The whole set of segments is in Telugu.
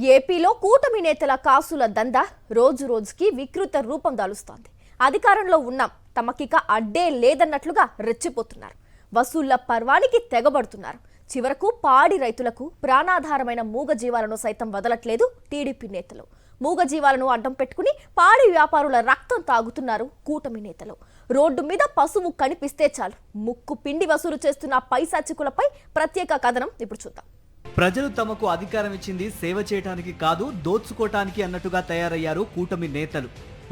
ఏపీలో కూటమి నేతల కాసుల దందా రోజు రోజుకి వికృత రూపం దాలుస్తోంది. అధికారంలో ఉన్నాం, తమకిక అడ్డే లేదన్నట్లుగా రెచ్చిపోతున్నారు. వసూళ్ల పర్వానికి తెగబడుతున్నారు. చివరకు పాడి రైతులకు ప్రాణాధారమైన మూగజీవాలను సైతం వదలట్లేదు టీడీపీ నేతలు. మూగజీవాలను అడ్డం పెట్టుకుని పాడి వ్యాపారుల రక్తం తాగుతున్నారు కూటమి నేతలు. రోడ్డు మీద పశువు కనిపిస్తే చాలు ముక్కు పిండి వసూలు చేస్తున్న పైశాచికులపై ప్రత్యేక కథనం ఇప్పుడు చూద్దాం. ప్రజలు తమకు అధికారం ఇచ్చింది సేవ చేయడానికి కాదు, దోచుకోవటానికి అన్నట్టుగా తయారయ్యారు కూటమి నేతలు.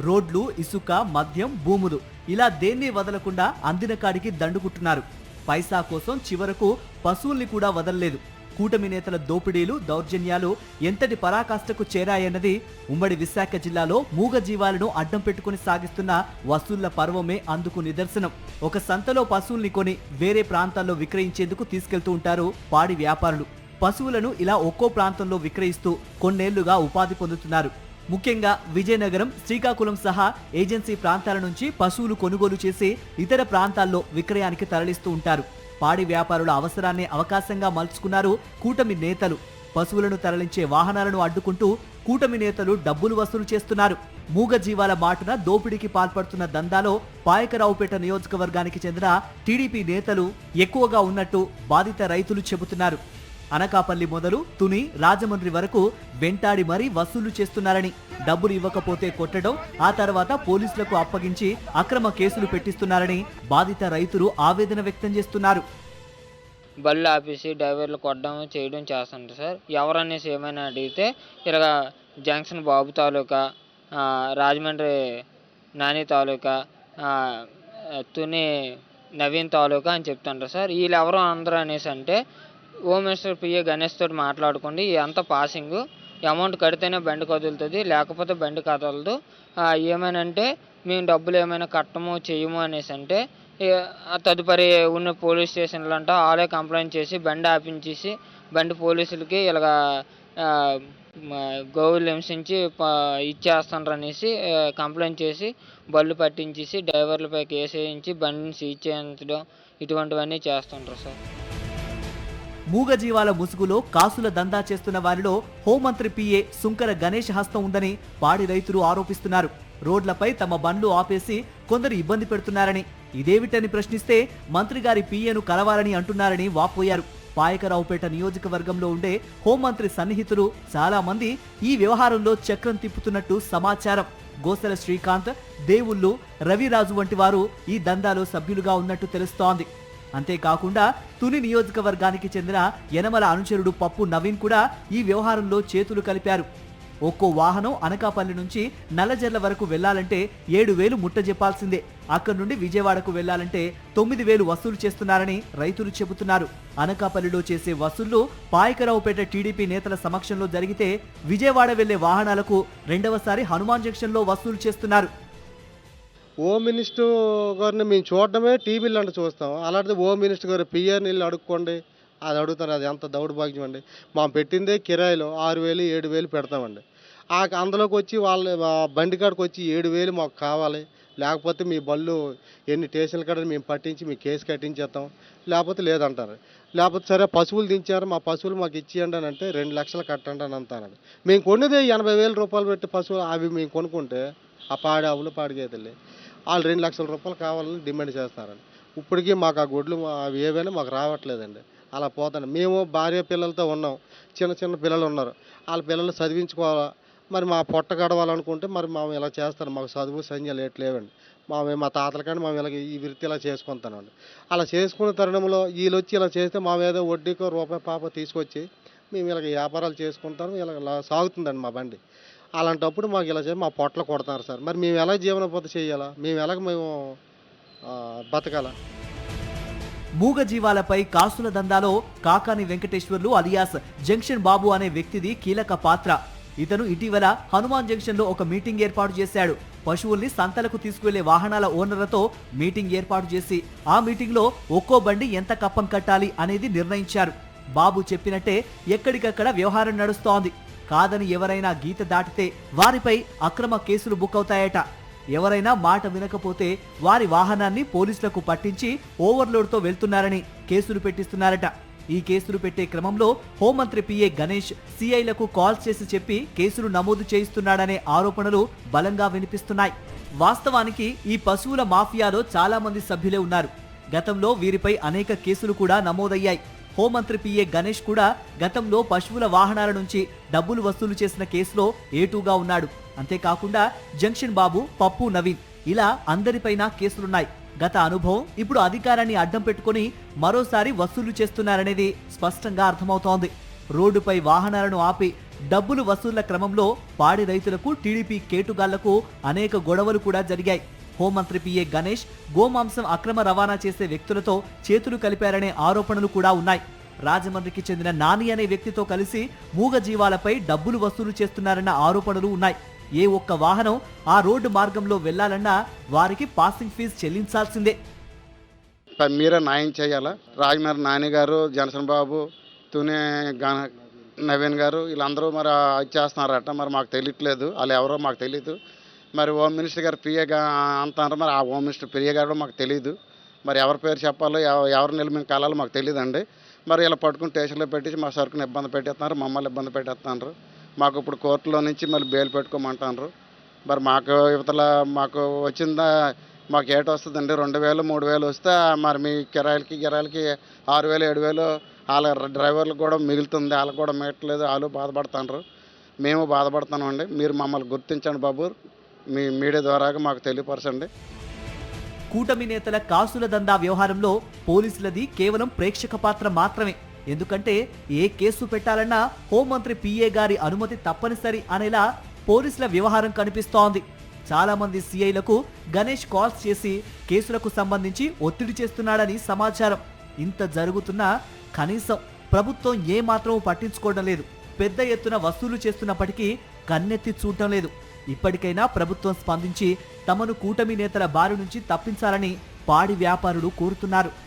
రోడ్లు, ఇసుక, మద్యం, భూములు ఇలా దేన్ని వదలకుండా అందిన కాడికి దండుకుంటున్నారు. పైసా కోసం చివరకు పశువుల్ని కూడా వదలలేదు. కూటమి నేతల దోపిడీలు, దౌర్జన్యాలు ఎంతటి పరాకాష్ఠకు చేరాయన్నది ఉమ్మడి విశాఖ జిల్లాలో మూగజీవాలను అడ్డం పెట్టుకుని సాగిస్తున్న వసూళ్ల పర్వమే అందుకు నిదర్శనం. ఒక సంతలో పశువుల్ని కొని వేరే ప్రాంతాల్లో విక్రయించేందుకు తీసుకెళ్తూ ఉంటారు పాడి వ్యాపారులు. పశువులను ఇలా ఒక్కో ప్రాంతంలో విక్రయిస్తూ కొన్నేళ్లుగా ఉపాధి పొందుతున్నారు. ముఖ్యంగా విజయనగరం, శ్రీకాకుళం సహా ఏజెన్సీ ప్రాంతాల నుంచి పశువులు కొనుగోలు చేసి ఇతర ప్రాంతాల్లో విక్రయానికి తరలిస్తూ ఉంటారు. పాడి వ్యాపారుల అవసరాన్ని అవకాశంగా మలుచుకున్నారు కూటమి నేతలు. పశువులను తరలించే వాహనాలను అడ్డుకుంటూ కూటమి నేతలు డబ్బులు వసూలు చేస్తున్నారు. మూగజీవాల మాటున దోపిడీకి పాల్పడుతున్న దందాలో పాయకరావుపేట నియోజకవర్గానికి చెందిన టీడీపీ నేతలు ఎక్కువగా ఉన్నట్టు బాధిత రైతులు చెబుతున్నారు. అనకాపల్లి మొదలు తుని, రాజమండ్రి వరకు వెంటాడి మరీ వసూలు చేస్తున్నారని, డబ్బులు ఇవ్వకపోతే కొట్టడం, ఆ తర్వాత పోలీసులకు అప్పగించి అక్రమ కేసులు పెట్టిస్తున్నారని బాధిత రైతులు ఆవేదన వ్యక్తం చేస్తున్నారు. బళ్ళు ఆపేసి డ్రైవర్లు కొట్టడం చేయడం చేస్తుంటారు సార్. ఎవరనేసి ఏమైనా అడిగితే ఇలాగ జంక్షన్ బాబు తాలూకా, రాజమండ్రి నాని తాలూకా, తుని నవీన్ తాలూకా అని చెప్తుంటారు సార్. వీళ్ళు ఎవరో అందరూ అనేసి అంటే హోమ్ మినిస్టర్ పిఏ గణేష్ తోటి మాట్లాడుకోండి, అంతా పాసింగ్ అమౌంట్ కడితేనే బండి కదులుతుంది, లేకపోతే బండి కదలదు, ఏమైనంటే మేము డబ్బులు ఏమైనా కట్టము చేయము అనేసి అంటే తదుపరి ఉన్న పోలీస్ స్టేషన్లు అంట వాళ్ళే కంప్లైంట్ చేసి బండి ఆపించేసి బండి పోలీసులకి ఇలాగా గోవులు హింసించి ఇచ్చేస్తున్నారు అనేసి కంప్లైంట్ చేసి బళ్ళు పట్టించేసి డ్రైవర్లపై కేసు వేయించి బండిని సీజ్ చేయించడం ఇటువంటివన్నీ చేస్తుంటారు సార్. మూగజీవాల ముసుగులో కాసుల దందా చేస్తున్న వారిలో హోంమంత్రి పిఏ సుంకర గణేష్ హస్తం ఉందని పాడి రైతులు ఆరోపిస్తున్నారు. రోడ్లపై తమ బండ్లు ఆపేసి కొందరు ఇబ్బంది పెడుతున్నారని, ఇదేమిటని ప్రశ్నిస్తే మంత్రి గారి పిఏను కలవాలని అంటున్నారని వాపోయారు. పాయకరావుపేట నియోజకవర్గంలో ఉండే హోంమంత్రి సన్నిహితులు చాలా మంది ఈ వ్యవహారంలో చక్రం తిప్పుతున్నట్టు సమాచారం. గోసెల శ్రీకాంత్, దేవుళ్ళు, రవిరాజు వంటి వారు ఈ దందాలో సభ్యులుగా ఉన్నట్టు తెలుస్తోంది. అంతేకాకుండా తుని నియోజకవర్గానికి చెందిన యనమల అనుచరుడు పప్పు నవీన్ కూడా ఈ వ్యవహారంలో చేతులు కలిపారు. ఒక్కో వాహనం అనకాపల్లి నుంచి నల్లజర్ల వరకు వెళ్లాలంటే 7,000 ముట్టజెప్పాల్సిందే. అక్కడి నుండి విజయవాడకు వెళ్లాలంటే 9,000 వసూలు చేస్తున్నారని రైతులు చెబుతున్నారు. అనకాపల్లిలో చేసే వసూళ్లు పాయకరావుపేట టీడీపీ నేతల సమక్షంలో జరిగితే విజయవాడ వెళ్లే వాహనాలకు రెండవసారి హనుమాన్ జంక్షన్లో వసూలు చేస్తున్నారు. హోమ్ మినిస్టర్ గారిని మేము చూడడమే టీవీలో అంటే చూస్తాం. అలాంటిది హోమ్ మినిస్టర్ గారు పిఆర్ని వెళ్ళి అడుక్కోండి, అది అడుగుతారు. అది ఎంత దౌర్భాగ్యం అండి. మనం పెట్టిందే కిరాయిలో 6,000, 7,000 పెడతామండి. అందులోకి వచ్చి వాళ్ళ బండి కాడికి వచ్చి 7,000 మాకు కావాలి, లేకపోతే మీ బళ్ళు ఎన్ని స్టేషన్ల కాడ మేము పట్టించి మీ కేసు కట్టించేస్తాం, లేకపోతే లేదంటారు. లేకపోతే సరే పశువులు దించారు, మా పశువులు మాకు ఇచ్చేయండి అని అంటే 2 లక్షలు కట్టండి అని అంటానండి. మేము కొన్నదే 80,000 రూపాయలు పెట్టి పశువులు అవి మేము కొనుక్కుంటే ఆ పాడి ఆవులు, పాడి గేదెలు వాళ్ళు 2 లక్షల రూపాయలు కావాలని డిమాండ్ చేస్తారండి. ఇప్పటికీ మాకు ఆ గొడ్లు అవి ఏవైనా మాకు రావట్లేదండి. అలా పోతాను. మేము భార్య పిల్లలతో ఉన్నాం, చిన్న చిన్న పిల్లలు ఉన్నారు, వాళ్ళ పిల్లలు చదివించుకోవాలా, మరి మా పొట్ట గడవాలనుకుంటే మరి మేము ఇలా చేస్తాను. మాకు చదువు సంధ్యలు లేవండి. మా తాతల కానీ మేము ఇలా ఈ వృత్తి ఇలా చేసుకుంటానండి. అలా చేసుకునే తరుణంలో వీళ్ళు వచ్చి ఇలా చేస్తే మా మీద వడ్డీకో రూపాయి పాప తీసుకొచ్చి మేము ఇలాగ వ్యాపారాలు చేసుకుంటాము. ఇలా సాగుతుందండి మా బండి. అలాంటప్పుడు మాకు ఇలా చేసి మా పొట్టలు కొడతారు సార్. మరి మేము ఎలా జీవనోపాధి చేయాలా, మేము బతకాలా? మూగజీవాలపై కాసుల దందాలో కాకాని వెంకటేశ్వర్లు అలియాస్ జంక్షన్ బాబు అనే వ్యక్తిది కీలక పాత్ర. ఇతను ఇటీవల హనుమాన్ జంక్షన్ లో ఒక మీటింగ్ ఏర్పాటు చేశాడు. పశువుల్ని సంతలకు తీసుకువెళ్లే వాహనాల ఓనర్లతో మీటింగ్ ఏర్పాటు చేసి ఆ మీటింగ్ లో ఒక్కో బండి ఎంత కప్పం కట్టాలి అనేది నిర్ణయించారు. బాబు చెప్పినట్టే ఎక్కడికక్కడ వ్యవహారం నడుస్తోంది. కాదని ఎవరైనా గీత దాటితే వారిపై అక్రమ కేసులు బుక్ అవుతాయట. ఎవరైనా మాట వినకపోతే వారి వాహనాన్ని పోలీసులకు పట్టించి ఓవర్లోడ్తో వెళ్తున్నారని కేసులు పెట్టిస్తున్నారట. ఈ కేసులు పెట్టే క్రమంలో హోంమంత్రి పిఏ గణేష్ సిఐలకు కాల్స్ చేసి చెప్పి కేసులు నమోదు చేయిస్తున్నాడనే ఆరోపణలు బలంగా వినిపిస్తున్నాయి. వాస్తవానికి ఈ పశువుల మాఫియాలో చాలా మంది సభ్యులే ఉన్నారు. గతంలో వీరిపై అనేక కేసులు కూడా నమోదయ్యాయి. హోంమంత్రి పిఏ గణేష్ కూడా గతంలో పశువుల వాహనాల నుంచి డబ్బులు వసూలు చేసిన కేసులో ఏటూగా ఉన్నాడు. అంతేకాకుండా జంక్షన్ బాబు, పప్పు నవీన్ ఇలా అందరిపైన కేసులున్నాయి. గత అనుభవం ఇప్పుడు అధికారాన్ని అడ్డం పెట్టుకుని మరోసారి వసూలు చేస్తున్నారనేది స్పష్టంగా అర్థమవుతోంది. రోడ్డుపై వాహనాలను ఆపి డబ్బులు వసూళ్ల క్రమంలో పాడి రైతులకు, టీడీపీ కేటుగాళ్లకు అనేక గొడవలు కూడా జరిగాయి. హోంమంత్రి పిఏ గణేష్ గోమాంసం అక్రమ రవాణా చేసే వ్యక్తులతో చేతులు కలిపారనే ఆరోపణలు కూడా ఉన్నాయి. రాజమండ్రికి చెందిన నాని అనే వ్యక్తితో కలిసి మూగ జీవాలపై డబ్బులు వసూలు చేస్తున్నారన్న ఆరోపణలు ఉన్నాయి. ఏ ఒక్క వాహనం ఆ రోడ్డు మార్గంలో వెళ్లాలన్నా వారికి పాసింగ్ ఫీజు చెల్లించాల్సిందే. మీరే న్యాయం చేయాలా? రాజమండ్రి నాని గారు, జనసేన బాబు, తునే నవీన్ గారు వీళ్ళందరూ మరి అది చేస్తున్నారట. మరి మాకు తెలియట్లేదు, వాళ్ళు ఎవరో మాకు తెలియదు. మరి హోమ్ మినిస్టర్ గారు పిఏగా అంటున్నారు. మరి ఆ హోమ్ మినిస్టర్ పిఏ గారు మాకు తెలియదు. మరి ఎవరి పేరు చెప్పాలో, ఎవరు నిలబడి కాలాలో మాకు తెలియదండి. మరి ఇలా పట్టుకుని స్టేషన్లో పెట్టేసి మా సరుకుని ఇబ్బంది పెట్టేస్తున్నారు, మమ్మల్ని ఇబ్బంది పెట్టేస్తున్నారు. మాకు ఇప్పుడు కోర్టులో నుంచి మళ్ళీ బెయిల్ పెట్టుకోమంటున్నారు. మరి మాకు యువతల మాకు వచ్చిందా, మాకు ఏట వస్తుందండి 2000, 3000 వస్తే మరి మీ కిరాయిలకి 6000, 7000 వాళ్ళ డ్రైవర్లకు కూడా మిగులుతుంది. వాళ్ళకు కూడా మిగట్లేదు, వాళ్ళు బాధపడుతున్నారు, మేము బాధపడుతున్నామండి. మీరు మమ్మల్ని గుర్తించండి బాబు, మీ మీడియా ద్వారా మాకు తెలియపరచండి. కూటమి నేతల కాసుల దందా వ్యవహారంలో పోలీసులది కేవలం ప్రేక్షక పాత్ర మాత్రమే. ఎందుకంటే ఏ కేసు పెట్టాలన్నా హోంమంత్రి పిఏ గారి అనుమతి తప్పనిసరి అనేలా పోలీసుల వ్యవహారం కనిపిస్తోంది. చాలా మంది సిఐలకు గణేష్ కాల్స్ చేసి కేసులకు సంబంధించి ఒత్తిడి చేస్తున్నాడని సమాచారం. ఇంత జరుగుతున్నా కనీసం ప్రభుత్వం ఏమాత్రం పట్టించుకోవడం లేదు. పెద్ద ఎత్తున వసూలు చేస్తున్నప్పటికీ కన్నెత్తి చూడటం లేదు. ఇప్పటికైనా ప్రభుత్వం స్పందించి తమను కూటమి నేతల బారి నుంచి తప్పించాలని పాడి వ్యాపారులు కోరుతున్నారు.